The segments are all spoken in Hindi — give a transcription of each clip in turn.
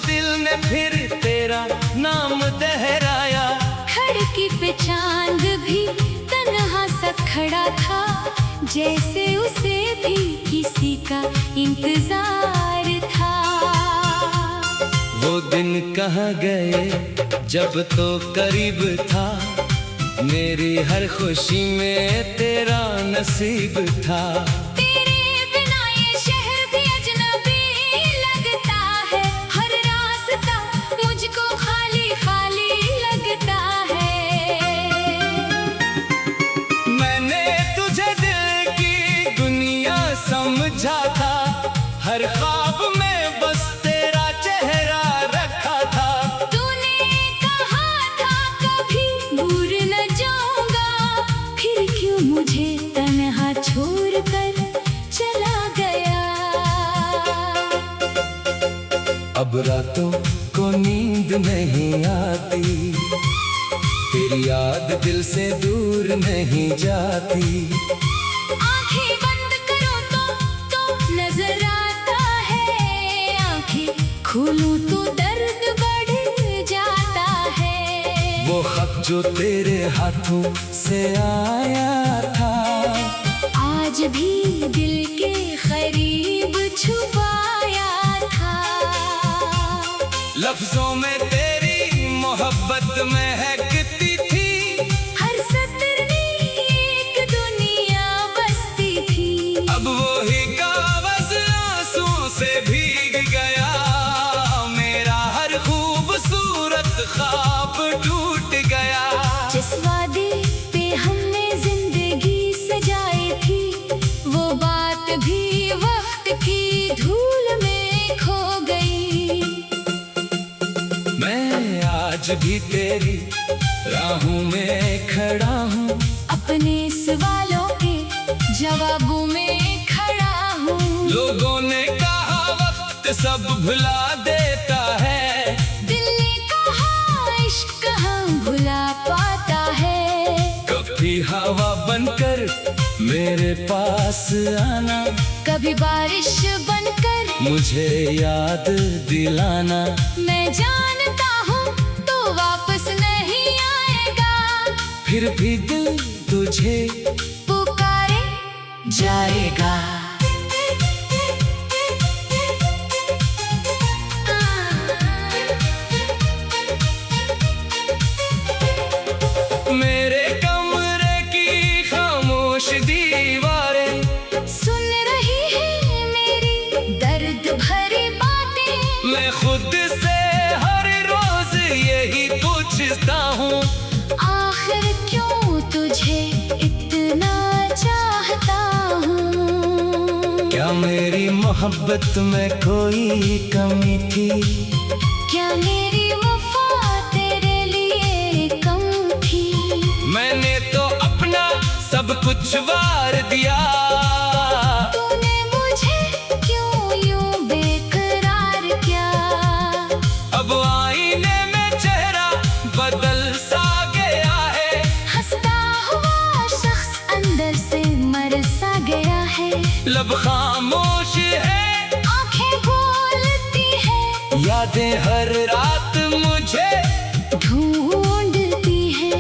दिल ने फिर तेरा नाम दोहराया। खिड़की पे चांद भी तन्हा सा खड़ा था, जैसे उसे भी किसी का इंतजार था। वो दिन कहाँ गए जब तो करीब था, मेरी हर खुशी में तेरा नसीब था। तेरे बिना ये शहर भी अजनबी लगता है, हर रास्ता मुझको खाली खाली लगता है। मैंने तुझे दिल की दुनिया समझा था, हर ख्वाब में बस तेरा चेहरा रखा था। तूने कहा था कभी दूर न जाऊंगा, फिर क्यों मुझे तन्हा छोड़कर चला गया। अब रातों को नींद नहीं आती, तेरी याद दिल से दूर नहीं जाती। आंखें बंद करो तो नजर आता है, आंखें खोलूं तो दर्द बढ़ जाता है। वो खत जो तेरे हाथों से आया था, आज भी दिल के करीब छुपाया था। लफ्जों में तेरी मोहब्बत महकती थी, हर सतर में एक दुनिया बसती थी। अब वो ही कागज आंसुओं से भीग गया, मेरा हर खूबसूरत ख्वाब टूट गया। जिस वादे पे हमने जिंदगी सजाई थी, वो बात भी वक्त की धूल में खो गई। मैं आज भी तेरी राहों में खड़ा हूँ, अपने सवालों के जवाबों में खड़ा हूँ। लोगों ने कहा वक्त सब भुला देता है, दिल ने कहा इश्क कहाँ भुला पाता है। कभी हवा बनकर मेरे पास आना, कभी बारिश बनकर मुझे याद दिलाना। मैं जानता हूँ तो वापस नहीं आएगा, फिर भी दिल तुझे पुकारे जाएगा। मेरे कमरे की खामोश दीवारें सुन रही है मेरी दर्द भरी बातें। मैं खुद से हर रोज यही पूछता हूँ, आखिर क्यों तुझे इतना चाहता हूँ। क्या मेरी मोहब्बत में कोई कमी थी, क्या मेरी वफा तेरे लिए कम थी। मैंने तो अपना सब कुछ वार दिया, तूने मुझे क्यों यूं बेकरार किया। अब आईने में चेहरा बदल सा गया है, हंसता हुआ शख्स अंदर से मर सा गया है। लब खामोश है, आंखें बोलती है, यादें हर रात मुझे ढूंढती है।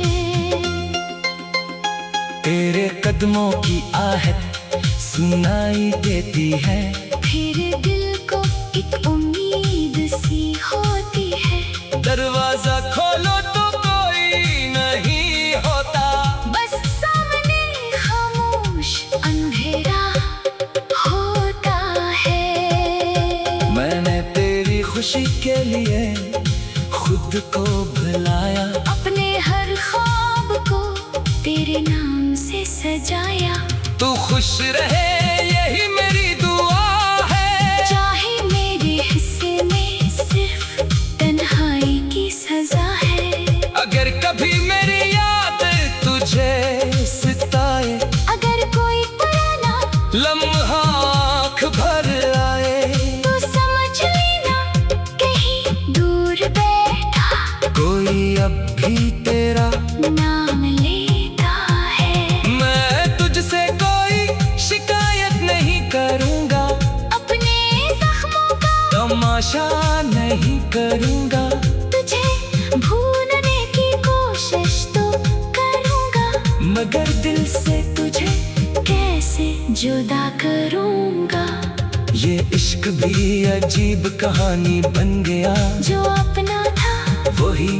तेरे कदमों की आहट सुनाई देती है, फिर दिल को एक उम्मीद सी होती है। दरवाजा खोलो तो कोई नहीं होता, बस सामने खामोश अंधेरा होता है। मैंने तेरी खुशी के लिए खुद को भुलाया, अपने हर ख्वाब को तेरे नाम से सजाया। तू खुश रहे यही मेरी दुआ है, चाहे मेरे हिस्से में सिर्फ तन्हाई की सजा है। अगर कभी मेरी याद तुझे सताए, अगर कोई पुराना लम्हा आँख भर आए, तो समझ लेना कहीं दूर बैठा कोई अब भी तेरा नाम लेता है। मैं तुझसे कोई शिकायत नहीं करूँगा, अपने जख्मों का तमाशा नहीं नहीं करूँगा। तुझे भूलने की कोशिश तो करूँगा, मगर दिल से तुझे कैसे जुदा करूँगा। ये इश्क भी अजीब कहानी बन गया, जो अपना था वही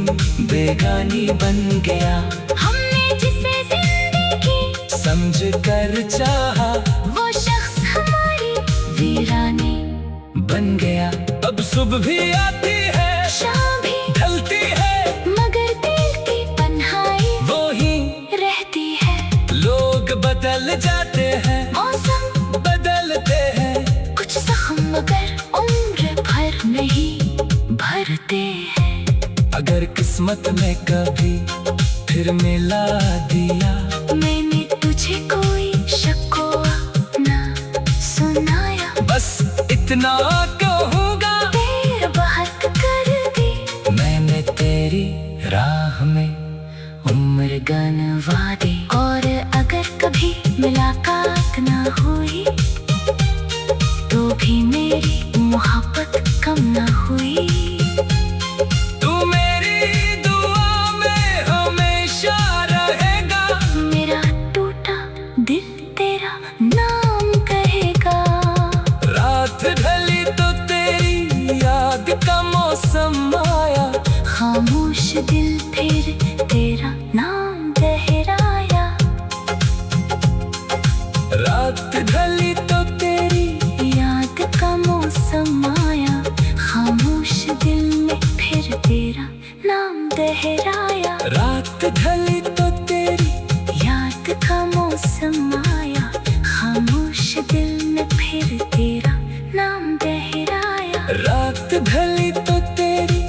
बेगानी बन गया। हमने जिसे जिंदगी समझ कर चाहा, वो शख्स हमारी वीरानी बन गया। अब सुबह भी आती है, शाम भी ढलती है, मगर दिल की तन्हाई वो ही रहती है। लोग बदल जाते हैं, मौसम बदलते हैं, कुछ जख्म मगर उम्र भर नहीं भरते हैं। अगर किस्मत में कभी फिर मिला दिया, मैंने तुझे कोई शिकवा ना सुनाया, बस इतना कहूँगा, देर बहुत कर दी। मैंने तेरी राह में उम्र गनवा दी। और अगर कभी मुलाकात ना हुई, तो भी मेरी मोहब्बत कम ना हुई। तू मेरी दुआ में हमेशा रहेगा, मेरा टूटा दिल तेरा नाम कहेगा। रात ढली तो तेरी याद का मौसम आया, खामोश दिल फिर तेरा नाम दोहराया। रात ढली तो तेरी याद का मौसम आया, खामोश दिल में फिर तेरा नाम दोहराया। रात ढली तो तेरी याद का मौसम आया, खामोश दिल में फिर तेरा नाम दोहराया। रात ढली तो तेरी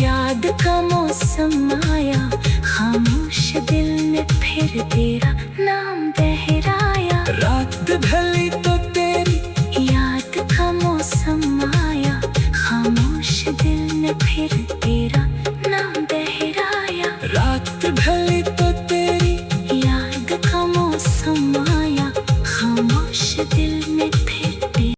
याद का मौसम आया, खामोश दिल में फिर तेरा नाम दोहराया। रात ढली तो तेरी याद का मौसम आया, खामोश दिल में फिर तेरा नाम दोहराया। रात ढली तो तेरी याद का मौसम आया, खामोश दिल में फिर तेरा।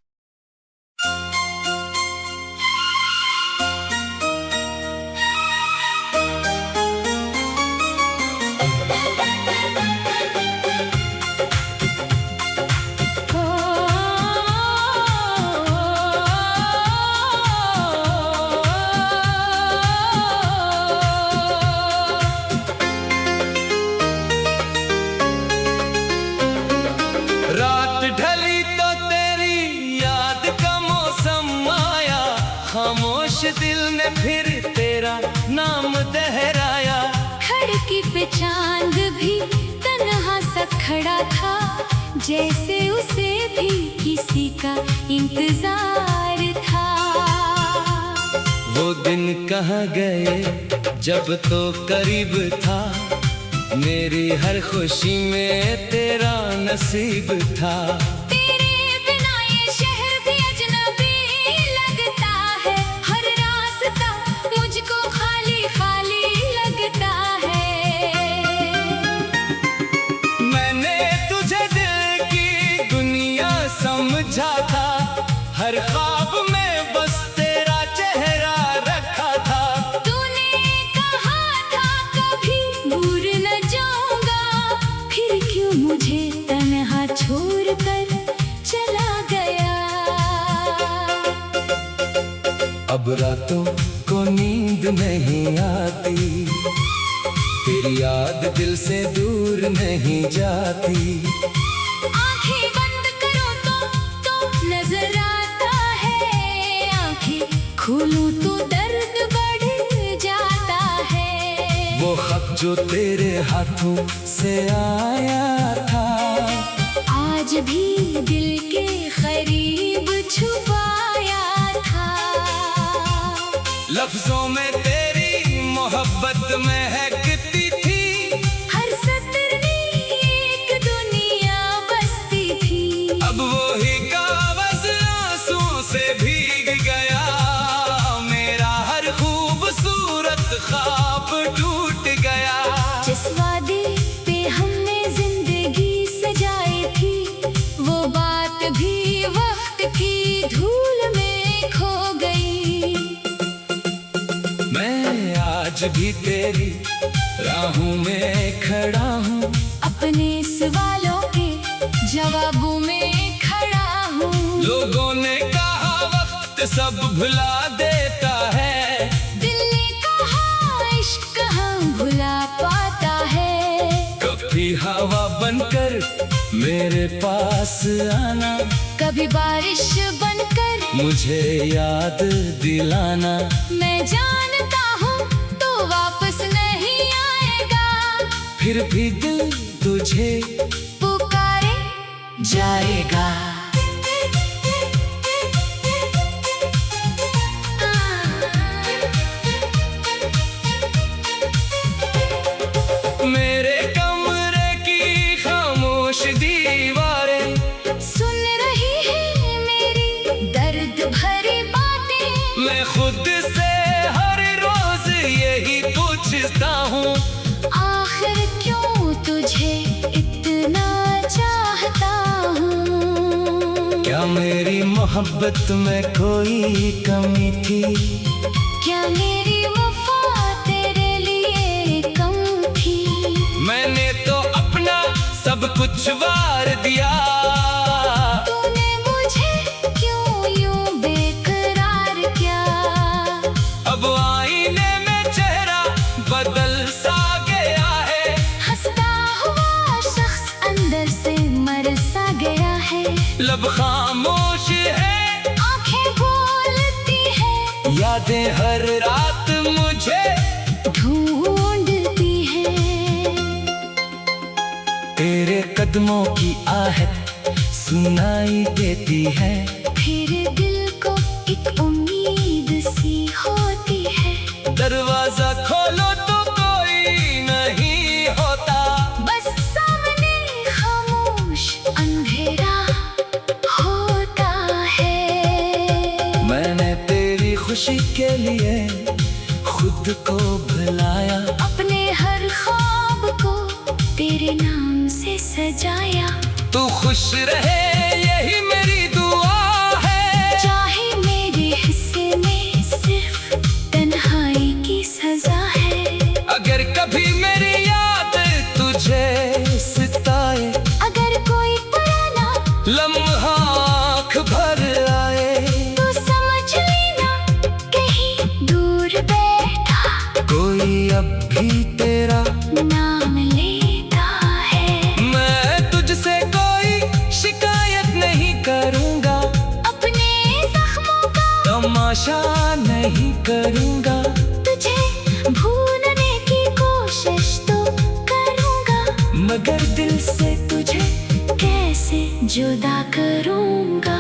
रात ढली तो तेरी याद का मौसम आया, खामोश दिल ने फिर तेरा नाम दोहराया। खिड़की पे चांद भी तन्हा सा खड़ा था, जैसे उसे भी किसी का इंतजार था। वो दिन कहाँ गए जब तो करीब था, मेरी हर खुशी में तेरा नसीब था। तेरे बिना ये शहर भी अजनबी लगता है, हर रास्ता मुझको खाली खाली लगता है। मैंने तुझे दिल की दुनिया समझा था, हर ख्वाब में बस तेरा चेहरा रखा था। तूने कहा था कभी दूर न जाऊंगा, फिर क्यों मुझे तन्हा छोड़कर चला गया। अब रातों को नींद नहीं आती, तेरी याद दिल से दूर नहीं जाती। आंखें बंद करो तो नजर आता है, आंखें खोलूं तो दर्द बढ़ जाता है। वो खत जो तेरे हाथों से आया था, आज भी दिल के करीब छुपाया था। लफ्जों में तेरी मोहब्बत महकती थी, हर सतर में एक दुनिया बसती थी। अब वो ही कागज आंसुओं से भीग गया, मेरा हर खूबसूरत ख्वाब टूट गया। जिस वादे पे हमने जिंदगी सजाई थी, वो बात भी वक्त की धूल में खो गई। भी तेरी राहों में खड़ा हूँ, अपने सवालों के जवाबों में खड़ा हूँ। लोगों ने कहा वक्त सब भुला देता है, दिल ने कहा इश्क हम भुला पाता है। कभी हवा बनकर मेरे पास आना, कभी बारिश बनकर मुझे याद दिलाना। मैं जानता हूँ तो वापस नहीं आएगा, फिर भी दिल तुझे पुकारे जाएगा। मेरे कमरे की खामोश दीवारें सुन रही है मेरी दर्द भरी बातें। मैं खुद से हर रोज यही पूछता हूँ, आखिर क्यों तुझे इतना चाहता हूँ। क्या मेरी मोहब्बत में कोई कमी थी? क्या मेरी वफा तेरे लिए कम थी? मैंने तो अपना सब कुछ वार दिया, तूने मुझे क्यों यूं बेकरार किया? अब आईने में चेहरा बदल सा गया है, हंसता हुआ शख्स अंदर से मर सा गया है। लब खामोश है, आंखें बोलती है, यादें हर रात मुझे ढूंढती है। तेरे कदमों की आहट सुनाई देती है, फिर दिल को एक उम्मीद सी होती है। दरवाजा खोलो तो कोई नहीं होता, बस सामने खामोश अंधेरा होता है। मैंने तेरी खुशी के लिए खुद को भुलाया, अपने हर ख्वाब को तेरे नाम से सजाया। तू खुश रहे यही मेरी दुआ है, चाहे मेरे हिस्से में सिर्फ तन्हाई की सजा है। अगर कभी मेरी याद तुझे सताए, अगर कोई पुराना लम्हा आँख भर आए, तो समझ लेना कहीं दूर बैठा कोई अब भी तेरा नाम लेता है। मैं तुझसे कोई शिकायत नहीं करूँगा, अपने जख्मों का तमाशा नहीं करूँगा, तुझे भूलने की कोशिश तो करूँगा, मगर दिल से तुझे कैसे जुदा करूँगा।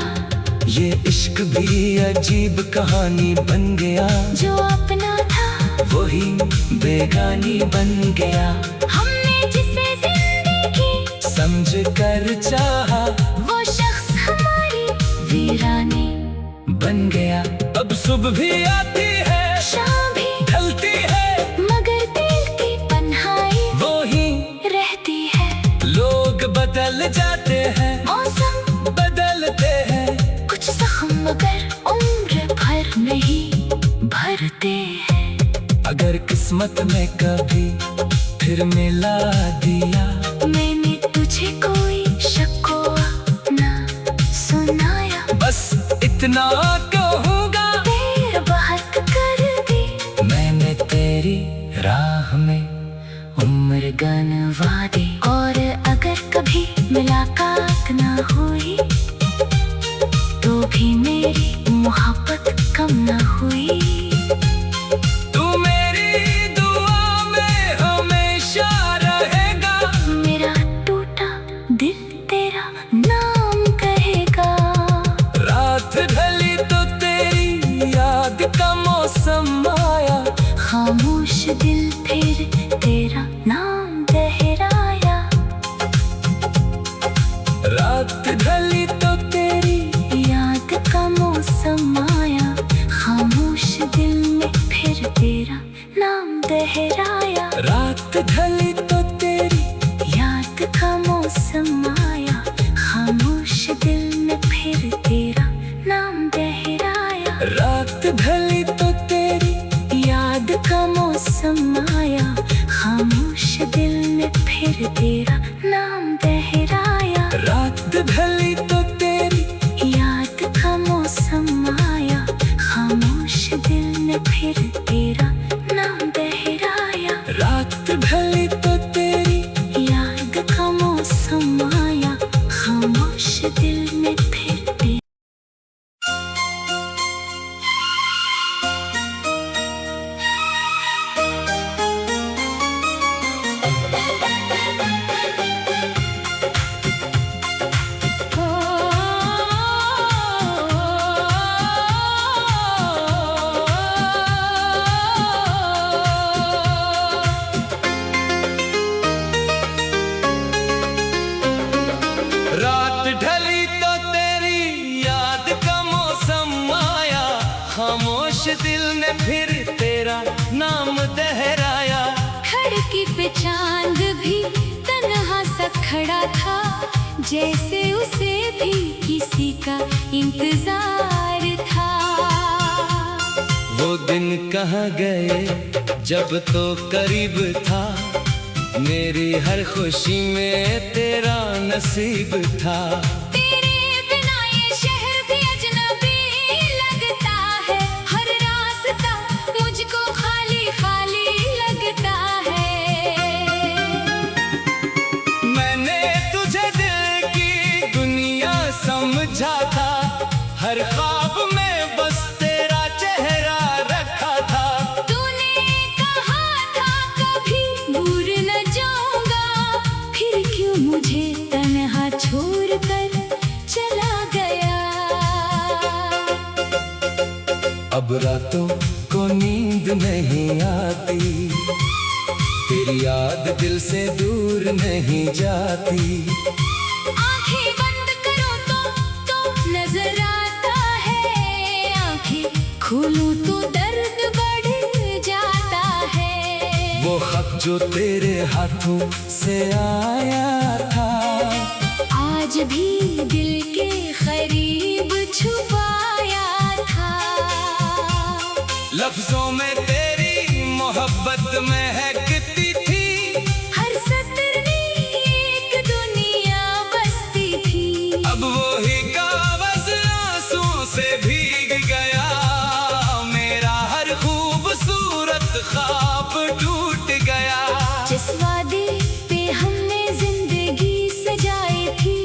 ये इश्क भी अजीब कहानी बन गया, जो अपना था वही बेगानी बन गया। हमने जिसे जिंदगी समझ कर चाहा वो शख्स हमारी वीरानी बन गया। अब सुबह भी आती है, शाम भी ढलती है, मगर दिल की तन्हाई वो ही रहती है। लोग बदल जाते हैं, मौसम बदलते हैं, कुछ जख्म मगर उम्र भर नहीं भरते हैं। अगर किस्मत में कभी फिर मिला दिया, मैंने तुझे कोई शिकवा ना सुनाया, बस इतना कहूँगा देर बहुत कर दी। मैंने तेरी राह में उम्र गनवा दी। और अगर कभी मुलाकात ना हुई तो भी मेरी मोहब्बत कम ना हुई। तू मेरी दुआ में हमेशा रहेगा, मेरा टूटा दिल तेरा नाम कहेगा। रात ढली तो तेरी याद का मौसम आया, खामोश दिल फिर तेरा नाम दोहराया। रात ढली तो तेरी याद का मौसम आया, खामोश दिल में फिर तेरा नाम दोहराया। रात ढली तो तेरी याद का मौसम आया, खामोश दिल में फिर तेरा नाम दोहराया। रात ढली तो तेरी याद का मौसम फिर तेरा नाम दोहराया। रात ढली तो तेरी याद का मौसम आया, खामोश दिल ने फिर तेरा नाम दोहराया। रात ढली तो तेरी याद का मौसम आया, खामोश दिल ने फिर तेरा। रात ढली तो तेरी याद का मौसम आया, खामोश दिल ने फिर तेरा नाम दोहराया। खिड़की पे चांद भी तन्हा सा खड़ा था, जैसे उसे भी किसी का इंतजार था। वो दिन कहाँ गए जब तो करीब था, मेरी हर खुशी में तेरा नसीब था। तेरे बिना ये शहर भी अजनबी लगता है, हर रास्ता मुझको खाली खाली लगता है। मैंने तुझे दिल की दुनिया समझा था, हर ख्वाब में बस तेरा चेहरा रखा था। तूने कहा था कभी दूर न जाऊंगा, फिर क्यों मुझे तन्हा छोड़कर चला गया। अब रातों को नींद नहीं आती, तेरी याद दिल से दूर नहीं जाती। आंखें बंद करो तो नजर आता है, आंखें खोलूं तो दर्द बढ़ जाता है। वो खत जो तेरे हाथों से आया था, आज भी दिल के करीब छुपाया था। लफ्जों में तेरी मोहब्बत महकती थी, हर सतर में एक दुनिया बसती थी। अब वो ही कागज आंसुओं से भीग गया, मेरा हर खूबसूरत ख्वाब टूट गया। जिस वादे पे हमने जिंदगी सजाई थी,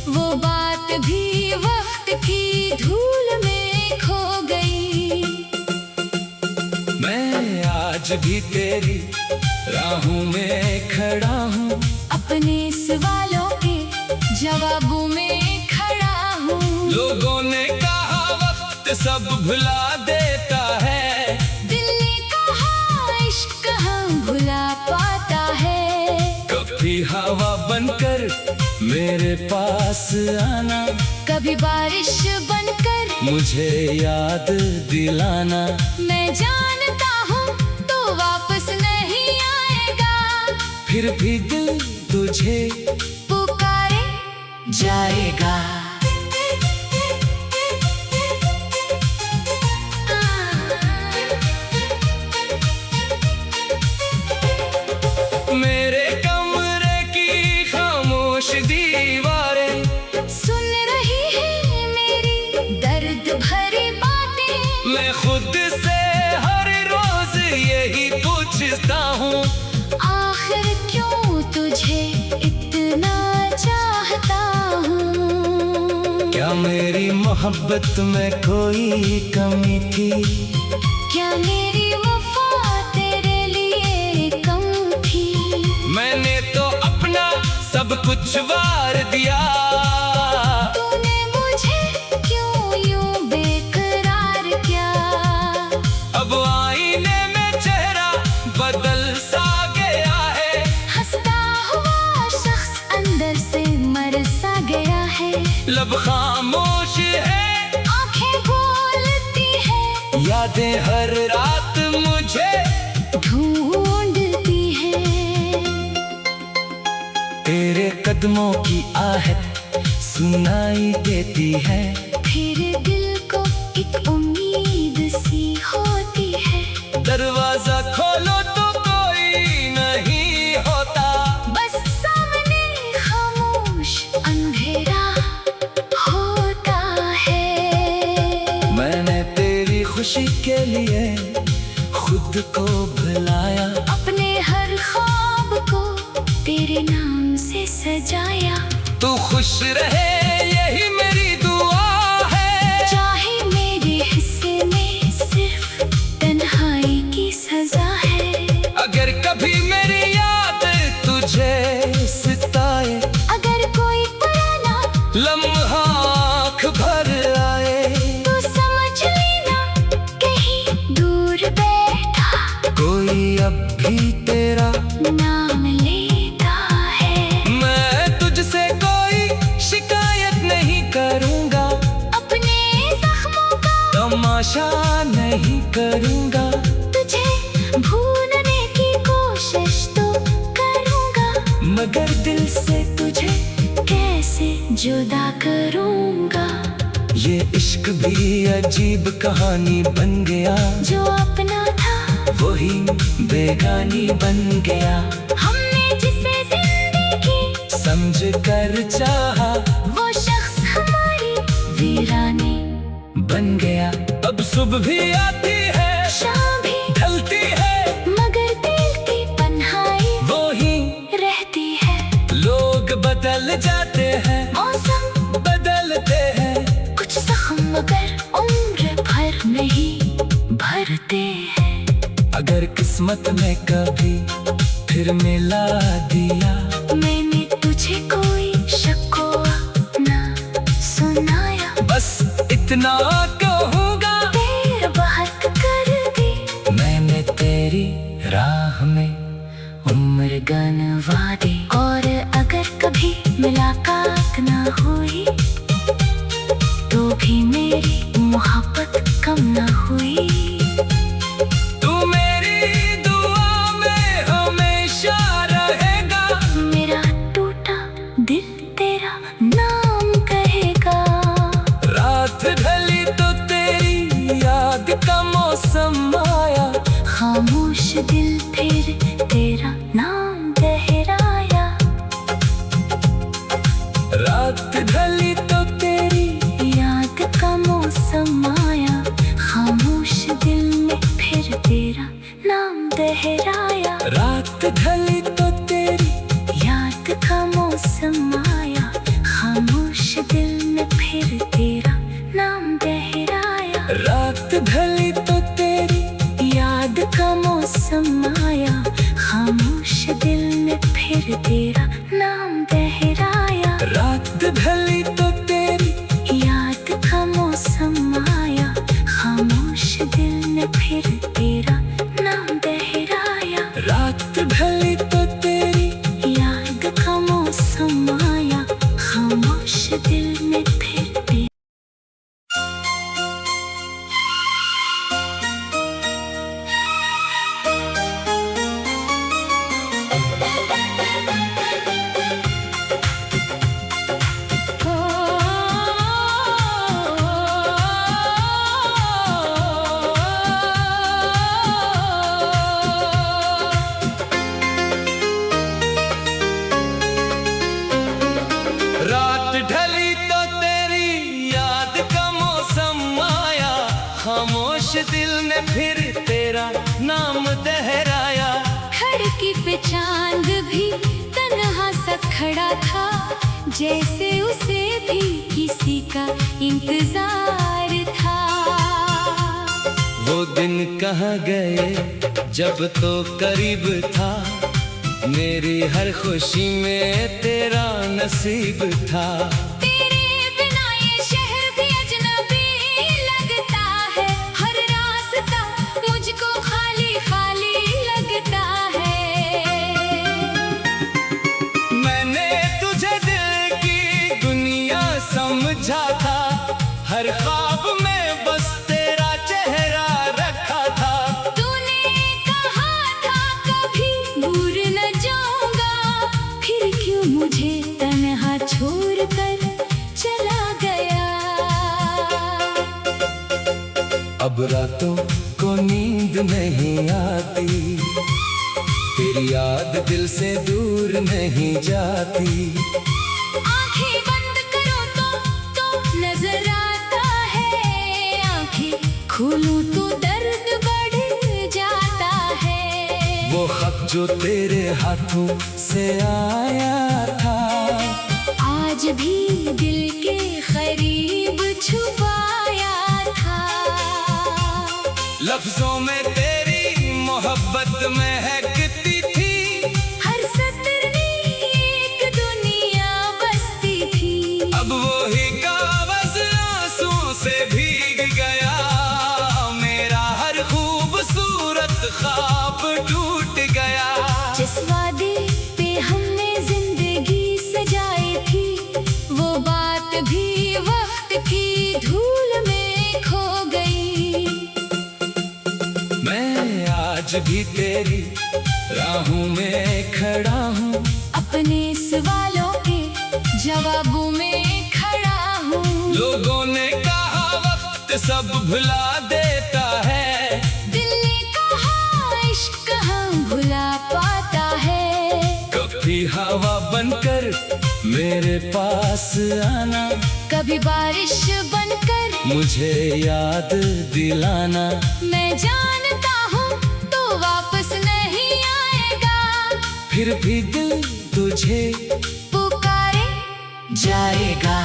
वो बात भी वक्त की धूल में खो गई। मैं आज भी तेरी राहों में खड़ा हूँ, अपने सवालों के जवाबों में खड़ा हूँ। लोगों ने कहा वक्त सब भुला देता है, दिल ने कहा इश्क कहाँ भुला पाता है। कभी हवा बनकर मेरे पास आना, कभी बारिश बनकर मुझे याद दिलाना। मैं जानता हूँ तो वापस नहीं आएगा, फिर भी दिल तुझे पुकारे जाएगा। मेरे कमरे की खामोश दीवारें सुन रही है मेरी दर्द भरी बातें। मैं खुद से हर रोज यही पूछता हूँ, आखिर क्यों तुझे इतना चाहता हूँ। क्या मेरी मोहब्बत में कोई कमी थी, क्या मेरी वफा तेरे लिए कम थी। मैंने तो अपना सब कुछ वार दिया, तूने मुझे क्यों यूं बेकरार किया। अब आईने में चेहरा बदल सा गया है, हंसता हुआ शख्स अंदर से मर सा गया है। लब खामोश है, आंखें बोलती है, यादें हर रात मुझे ढूंढती है। तेरे कदमों की आहट सुनाई देती है, फिर दिल को एक उम्मीद सी होती है। दरवाजा खोलो तो कोई नहीं होता, बस खुशी के लिए खुद को भुलाया, अपने हर ख्वाब को तेरे नाम से सजाया। तू खुश रहे यही मेरी दुआ है, चाहे मेरे हिस्से में सिर्फ तन्हाई की सजा है। अगर कभी मेरी याद तुझे सताए, अगर कोई पुराना लम्हा आँख भर आए, तो समझ लेना कहीं दूर बैठा कोई अब भी तेरा नाम लेता है। मैं तुझसे कोई शिकायत नहीं करूँगा, अपने जख्मों का तमाशा नहीं करूँगा, तुझे भूलने की कोशिश तो करूँगा, मगर दिल से तुझे कैसे जुदा करूँगा। ये इश्क भी अजीब कहानी बन गया, जो अपना था वही बेगानी बन गया। हमने जिसे जिंदगी समझ कर चाहा, वो शख्स हमारी वीरानी बन गया। अब सुबह भी आती है, शाम भी ढलती है, मगर दिल की तन्हाई वो ही रहती है। लोग बदल जाते हैं, मौसम बदलते हैं, कुछ जख्म मगर उम्र भर नहीं भरते हैं। अगर किस्मत में कभी फिर मिला दिया, मैंने तुझे कोई शिकवा ना सुनाया, बस इतना कहूँगा, देर बहुत कर दी मैंने तेरी राह में उम्र गनवा दी। और अगर कभी मुलाकात ना हुई तो भी मेरी मोहब्बत कम ना हुई। तू मेरी दुआ में हमेशा रहेगा, मेरा टूटा दिल तेरा नाम कहेगा। रात ढली तो तेरी याद का मौसम आया, खामोश दिल फिर तेरा नाम दोहराया। रात ढली तो तेरी याद का मौसम आया, खामोश दिल में फिर तेरा नाम दोहराया। रात ढली तो तेरी याद का मौसम आया, खामोश दिल में फिर तेरा नाम दोहराया। रात ढली तो तेरी याद का मौसम आया, खामोश दिल में फिर तेरा नाम दोहराया। रात ढली तो तेरी याद का मौसम आया, खामोश दिल में फिर तेरा नाम दोहराया। रात ढली तो तेरी याद का मौसम आया, खामोश दिल में फिर तेरा। रात ढली तो तेरी याद का मौसम आया, खामोश दिल ने फिर तेरा नाम दोहराया। खिड़की पे चांद भी तन्हा सा खड़ा था, जैसे उसे भी किसी का इंतजार था। वो दिन कहाँ गए जब तो करीब था, मेरी हर खुशी में तेरा नसीब था। तेरे बिना ये शहर भी अजनबी लगता है, हर रास्ता मुझको खाली खाली लगता है। मैंने तुझे दिल की दुनिया समझा था, हर ख्वाब में बस तेरा चेहरा रखा था। तूने कहा था कभी दूर न जाऊंगा, फिर क्यों मुझे तन्हा छोड़कर चला गया। अब रातों को नींद नहीं आती, तेरी याद दिल से दूर नहीं जाती। आंखें बंद करो तो नजर आता है, आंखें खोलूं तो दर्द बढ़ जाता है। वो खत जो तेरे हाथों से आया था, आज भी दिल के करीब छुपाया था। लफ्जों में तेरी मोहब्बत महकती थी, हर सतर में एक दुनिया बसती थी। अब वो ही कागज आंसुओं से भीग गया, मेरा हर खूबसूरत ख्वाब टूट गया। जिस वादे पे हमने जिंदगी सजाई थी, वो बात भी वक्त की धूल में खो गई। मैं आज भी तेरी राहों में खड़ा हूँ, अपने सवालों के जवाबों में खड़ा हूँ। लोगों ने कहा वक्त सब भुला देता है, दिल ने कहा इश्क कहाँ भुला पाता है। कभी हवा बनकर मेरे पास आना, कभी बारिश बनकर मुझे याद दिलाना। मैं जानता हूँ तो वापस नहीं आएगा, फिर भी दिल तुझे पुकारे जाएगा।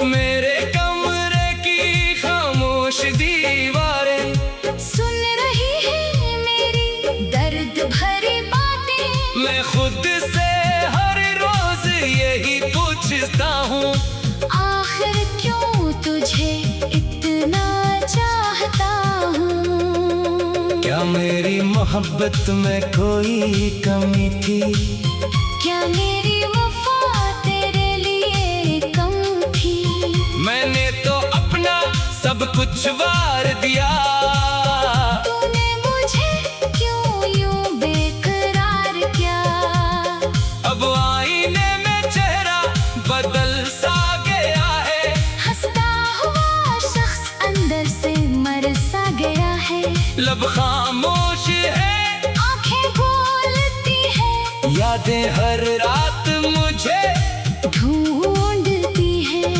मेरे कमरे की खामोश दीवारें सुन रही है मेरी दर्द भरी बातें। मैं खुद से हर रोज यही पूछता हूँ, आखिर क्यों तुझे इतना चाहता हूँ। क्या मेरी मोहब्बत में कोई कमी थी? क्या मेरी वफा तेरे लिए कम थी? मैंने तो अपना सब कुछ वार दिया, तूने मुझे क्यों यूं बेकरार किया? अब आईने में चेहरा बदल सा गया है, हंसता हुआ शख्स अंदर से मर सा गया है। लब खामोश है, आंखें बोलती है, यादें हर रात मुझे ढूंढती है।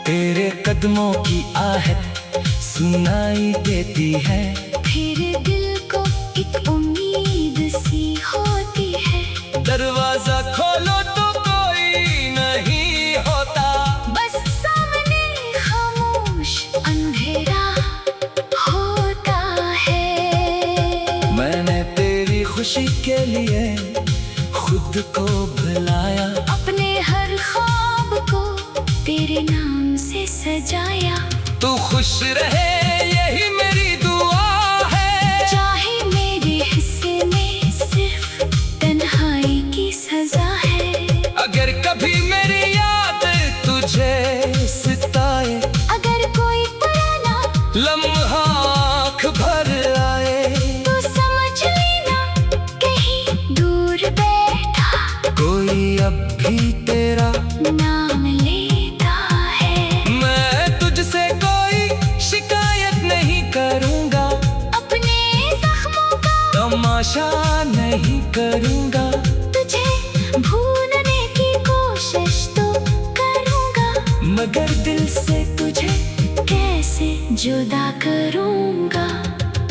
तेरे कदमों की आहट सुनाई देती है, फिर दिल को एक उम्मीद सी होती है। दरवाजा खोलो तो कोई नहीं होता, बस सामने खामोश अंधेरा होता है। मैंने तेरी खुशी के लिए खुद को भुलाया, अपने हर ख्वाब को तेरे नाम से सजाया। तू खुश रहे यही मेरी दुआ है, चाहे मेरे हिस्से में सिर्फ तन्हाई की सजा है। अगर कभी मेरी याद तुझे सताए, अगर कोई पुराना लम्हा आँख भर आए, तो समझ लेना कहीं दूर बैठा कोई अब भी तेरा नाम लेता है। मैं तुझसे कोई शिकायत नहीं करूँगा, अपने जख्मों का तमाशा नहीं करूँगा, तुझे भूलने की कोशिश तो करूँगा, मगर दिल से तुझे कैसे जुदा करूँगा।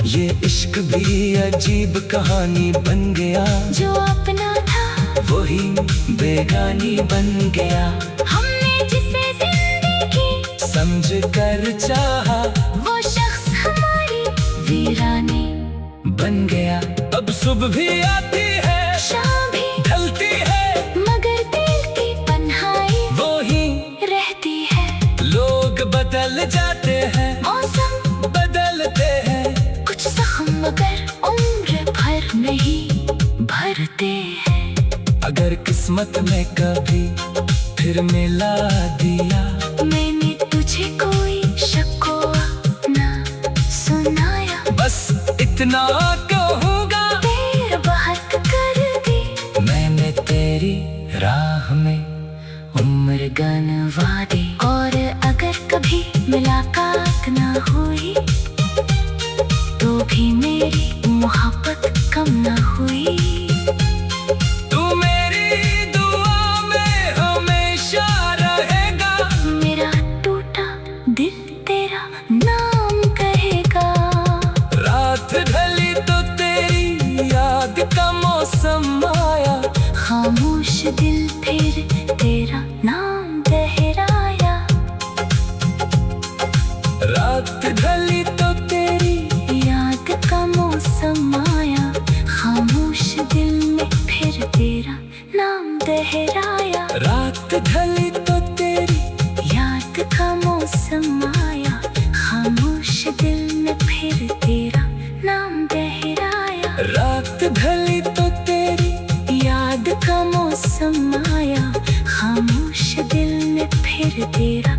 ये इश्क भी अजीब कहानी बन गया, जो अपना था वही बेगानी बन गया। हमने जिसे जिंदगी समझ कर चाहा, वो शख्स हमारी वीरानी बन गया। अब सुबह भी आती है, शाम भी ढलती है, मगर दिल की तन्हाई वो ही रहती है। लोग बदल जाते हैं, मौसम बदलते हैं, कुछ जख्म मगर उम्र भर नहीं भरते हैं। अगर किस्मत में कभी फिर मिला दिया, मैंने तुझे कोई शिकवा ना सुनाया, बस इतना कहूँगा, देर बहुत कर दी। मैंने तेरी राह में उम्र गनवा दी। और अगर कभी मुलाकात ना हुई, तो भी मेरी मोहब्बत कम ना हुई। याद का मौसम आया, खामोश दिल फिर तेरा नाम दोहराया। रात ढली तो तेरी याद का मौसम आया, खामोश दिल में फिर तेरा नाम दोहराया। रात ढली तो तेरी याद का मौसम आया, खामोश दिल में फिर तेरा नाम दोहराया। रात ढली तो तेरी याद का मौसम आया, खामोश दिल में फिर तेरा